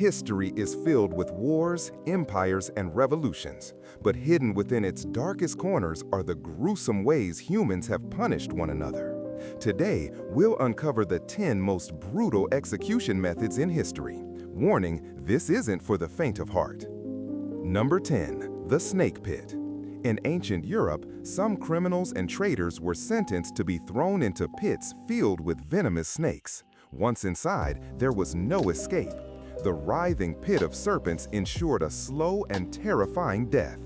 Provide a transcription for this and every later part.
History is filled with wars, empires, and revolutions, but hidden within its darkest corners are the gruesome ways humans have punished one another. Today, we'll uncover the 10 most brutal execution methods in history. Warning, this isn't for the faint of heart. Number 10. The Snake Pit. In ancient Europe, some criminals and traitors were sentenced to be thrown into pits filled with venomous snakes. Once inside, there was no escape. The writhing pit of serpents ensured a slow and terrifying death.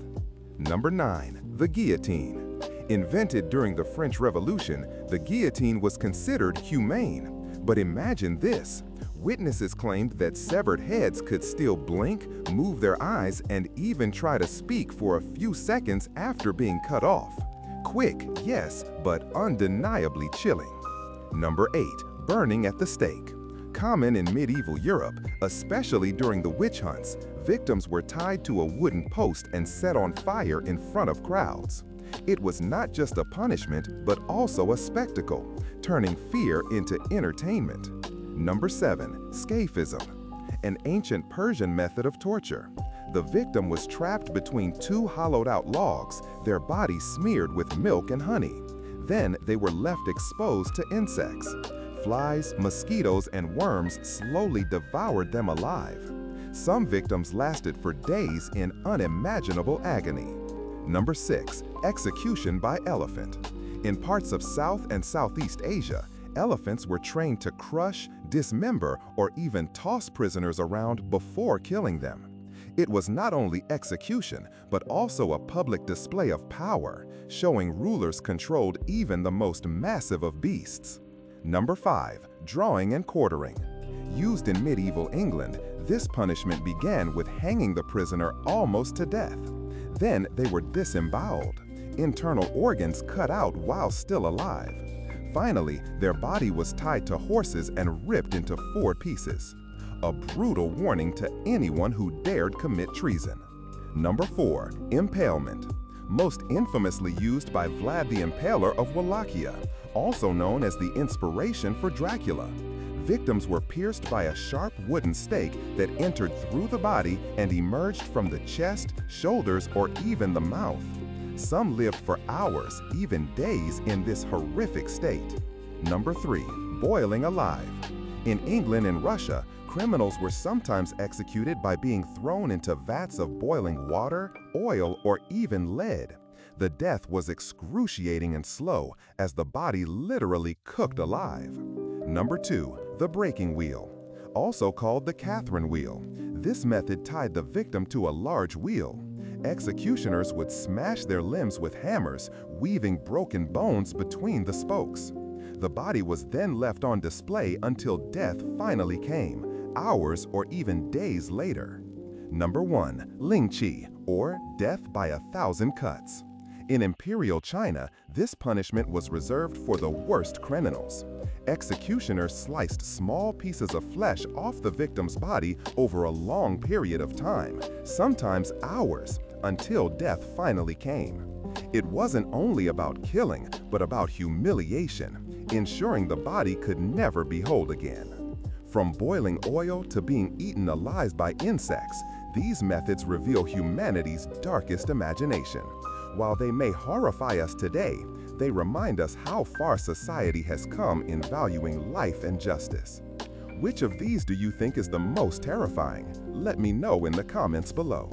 Number 9. The Guillotine. Invented during the French Revolution, the guillotine was considered humane. But imagine this. Witnesses claimed that severed heads could still blink, move their eyes, and even try to speak for a few seconds after being cut off. Quick, yes, but undeniably chilling. Number 8. Burning at the stake. Common in medieval Europe, especially during the witch hunts, victims were tied to a wooden post and set on fire in front of crowds. It was not just a punishment, but also a spectacle, turning fear into entertainment. Number 7. Scaphism. An ancient Persian method of torture. The victim was trapped between two hollowed-out logs, their bodies smeared with milk and honey. Then they were left exposed to insects. Flies, mosquitoes, and worms slowly devoured them alive. Some victims lasted for days in unimaginable agony. Number 6. Execution by elephant. In parts of South and Southeast Asia, elephants were trained to crush, dismember, or even toss prisoners around before killing them. It was not only execution, but also a public display of power, showing rulers controlled even the most massive of beasts. Number 5. Drawing and quartering. Used in medieval England, this punishment began with hanging the prisoner almost to death. Then they were disemboweled, internal organs cut out while still alive. Finally, their body was tied to horses and ripped into 4 pieces. A brutal warning to anyone who dared commit treason. Number 4. Impalement. Most infamously used by Vlad the Impaler of Wallachia, also known as the inspiration for Dracula. Victims were pierced by a sharp wooden stake that entered through the body and emerged from the chest, shoulders, or even the mouth. Some lived for hours, even days, in this horrific state. Number 3. Boiling alive. In England and Russia, criminals were sometimes executed by being thrown into vats of boiling water, oil, or even lead. The death was excruciating and slow, as the body literally cooked alive. Number 2. The breaking wheel. Also called the Catherine wheel. This method tied the victim to a large wheel. Executioners would smash their limbs with hammers, weaving broken bones between the spokes. The body was then left on display until death finally came, hours or even days later. Number 1. Lingqi, or death by 1,000 cuts. In Imperial China, this punishment was reserved for the worst criminals. Executioners sliced small pieces of flesh off the victim's body over a long period of time, sometimes hours, until death finally came. It wasn't only about killing, but about humiliation, ensuring the body could never be whole again. From boiling oil to being eaten alive by insects, these methods reveal humanity's darkest imagination. While they may horrify us today, they remind us how far society has come in valuing life and justice. Which of these do you think is the most terrifying? Let me know in the comments below.